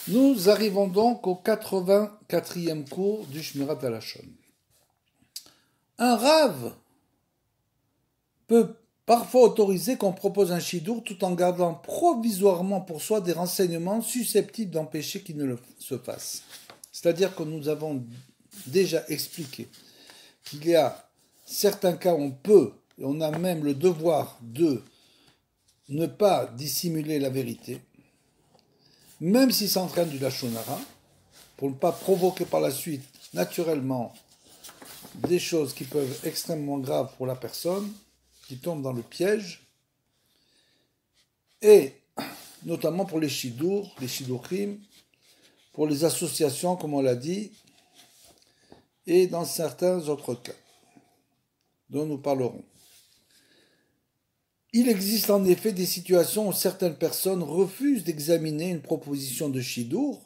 Nous arrivons donc au 84e cours du Shmirat Halashon. Un rave peut parfois autoriser qu'on propose un shidur tout en gardant provisoirement pour soi des renseignements susceptibles d'empêcher qu'il ne le se fasse. C'est-à-dire que nous avons déjà expliqué qu'il y a certains cas où on peut, et on a même le devoir de ne pas dissimuler la vérité, même si ça entraîne du lachon hara, pour ne pas provoquer par la suite naturellement des choses qui peuvent être extrêmement graves pour la personne, qui tombe dans le piège, et notamment pour les shidours, les shidourim, pour les associations, comme on l'a dit, et dans certains autres cas, dont nous parlerons. Il existe en effet des situations où certaines personnes refusent d'examiner une proposition de shidour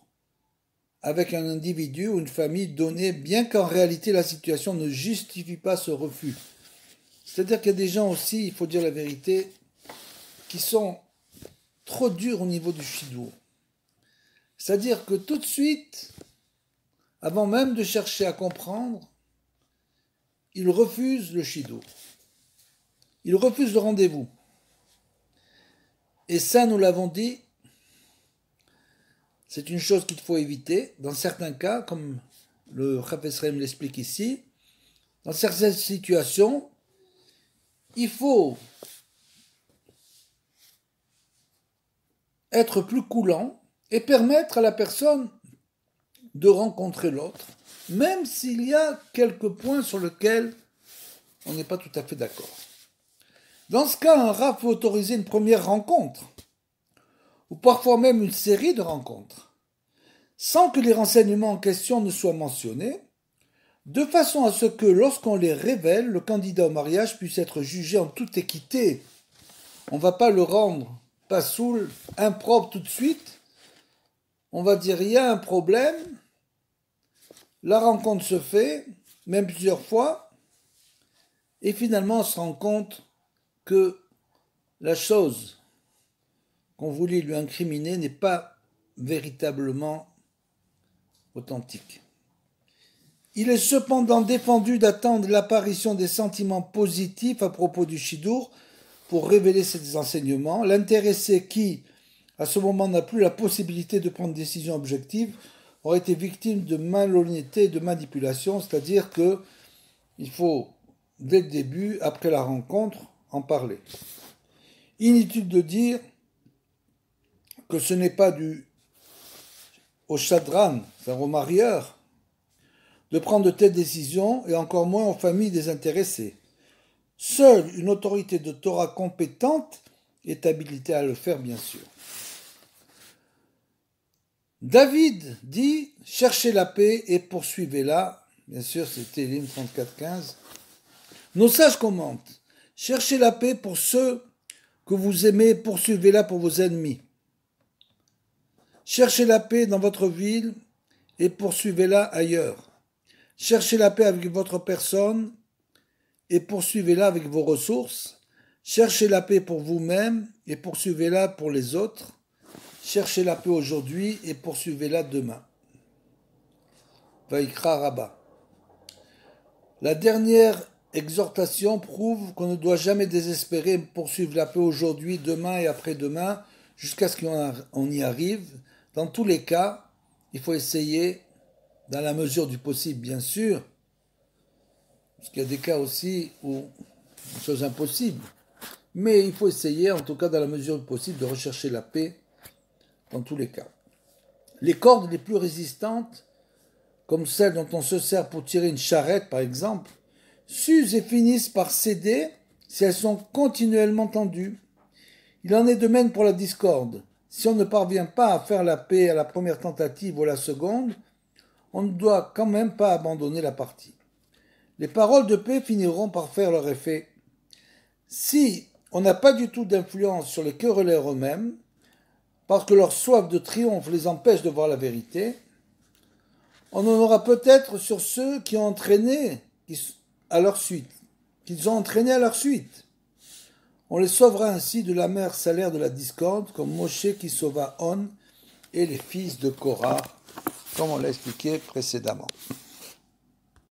avec un individu ou une famille donnée, bien qu'en réalité la situation ne justifie pas ce refus. C'est-à-dire qu'il y a des gens aussi, il faut dire la vérité, qui sont trop durs au niveau du shidour. C'est-à-dire que tout de suite, avant même de chercher à comprendre, ils refusent le shidour. Ils refusent le rendez-vous. Et ça, nous l'avons dit, c'est une chose qu'il faut éviter. Dans certains cas, comme le Chafetz Chaim l'explique ici, dans certaines situations, il faut être plus coulant et permettre à la personne de rencontrer l'autre, même s'il y a quelques points sur lesquels on n'est pas tout à fait d'accord. Dans ce cas, un rav peut autoriser une première rencontre, ou parfois même une série de rencontres, sans que les renseignements en question ne soient mentionnés, de façon à ce que, lorsqu'on les révèle, le candidat au mariage puisse être jugé en toute équité. On ne va pas le rendre pas saoul, impropre tout de suite. On va dire, il y a un problème, la rencontre se fait, même plusieurs fois, et finalement on se rend compte que la chose qu'on voulait lui incriminer n'est pas véritablement authentique. Il est cependant défendu d'attendre l'apparition des sentiments positifs à propos du shidur pour révéler ces enseignements. L'intéressé qui, à ce moment, n'a plus la possibilité de prendre une décision objective, aurait été victime de malhonnêteté et de manipulation, c'est-à-dire qu'il faut, dès le début, après la rencontre, en parler. Inutile de dire que ce n'est pas dû au chadran, enfin au marieur, de prendre de telles décisions, et encore moins aux familles des intéressés. Seule une autorité de Torah compétente est habilitée à le faire, bien sûr. David dit « Cherchez la paix et poursuivez-la ». Bien sûr, c'était l'hymne 34-15. Nos sages commentent « Cherchez la paix pour ceux que vous aimez, poursuivez-la pour vos ennemis. Cherchez la paix dans votre ville et poursuivez-la ailleurs. Cherchez la paix avec votre personne et poursuivez-la avec vos ressources. Cherchez la paix pour vous-même et poursuivez-la pour les autres. Cherchez la paix aujourd'hui et poursuivez-la demain. » Vaikra Rabbah. La dernière exhortation prouve qu'on ne doit jamais désespérer poursuivre la paix aujourd'hui, demain et après-demain, jusqu'à ce qu'on y arrive. Dans tous les cas, il faut essayer, dans la mesure du possible, bien sûr, parce qu'il y a des cas aussi où une chose impossible, mais il faut essayer, en tout cas dans la mesure du possible, de rechercher la paix dans tous les cas. Les cordes les plus résistantes, comme celles dont on se sert pour tirer une charrette par exemple, s'usent et finissent par céder si elles sont continuellement tendues. Il en est de même pour la discorde. Si on ne parvient pas à faire la paix à la première tentative ou à la seconde, on ne doit quand même pas abandonner la partie. Les paroles de paix finiront par faire leur effet. Si on n'a pas du tout d'influence sur les querelleurs eux-mêmes, parce que leur soif de triomphe les empêche de voir la vérité, on en aura peut-être sur ceux qui ont entraîné à leur suite, qu'ils ont entraîné à leur suite. On les sauvera ainsi de l'amer salaire de la discorde, comme Moshe qui sauva On et les fils de Korah, comme on l'a expliqué précédemment.